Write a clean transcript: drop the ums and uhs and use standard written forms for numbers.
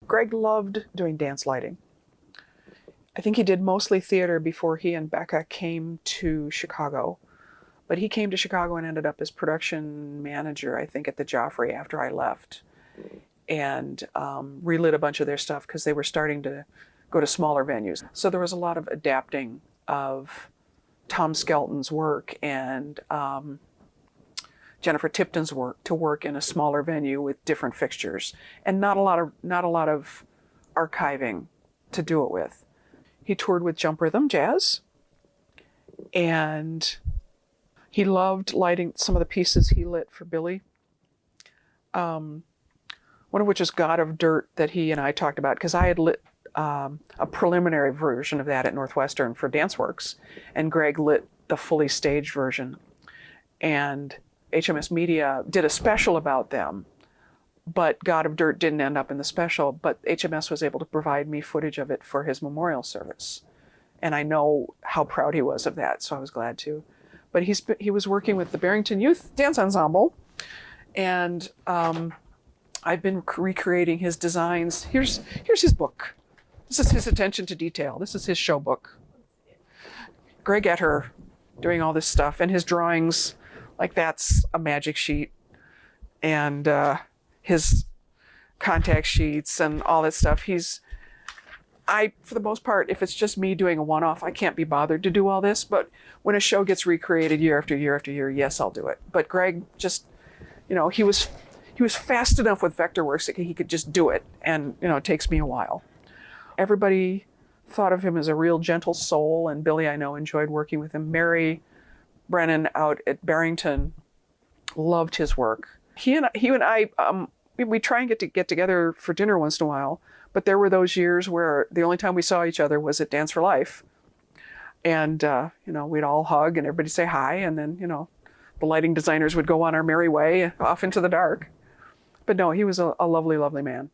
Greg loved doing dance lighting. I think he did mostly theater before he and Becca came to Chicago. But he came to Chicago and ended up as production manager, I think, at the Joffrey after I left. And relit a bunch of their stuff because they were starting to go to smaller venues. So there was a lot of adapting of Tom Skelton's work and Jennifer Tipton's work to work in a smaller venue with different fixtures, and not a lot of archiving to do it with. He toured with Jump Rhythm Jazz, and he loved lighting some of the pieces he lit for Billy. One of which is God of Dirt that he and I talked about, because I had lit a preliminary version of that at Northwestern for DanceWorks, and Greg lit the fully staged version. And HMS Media did a special about them, but God of Dirt didn't end up in the special, but HMS was able to provide me footage of it for his memorial service. And I know how proud he was of that, so I was glad to. But he was working with the Barrington Youth Dance Ensemble, and I've been recreating his designs. Here's his book. This is his attention to detail. This is his show book. Greg Etter doing all this stuff, and his drawings, like that's a magic sheet, and his contact sheets and all that stuff. For the most part, if it's just me doing a one-off, I can't be bothered to do all this, but when a show gets recreated year after year after year, yes, I'll do it. But Greg just, he was fast enough with Vectorworks that he could just do it, and it takes me a while. Everybody thought of him as a real gentle soul, and Billy, I know, enjoyed working with him. Mary Brennan out at Barrington loved his work. He and I, we try and get together for dinner once in a while, but there were those years where the only time we saw each other was at Dance for Life. And, we'd all hug and everybody say hi, and then, the lighting designers would go on our merry way off into the dark. But no, he was a lovely, lovely man.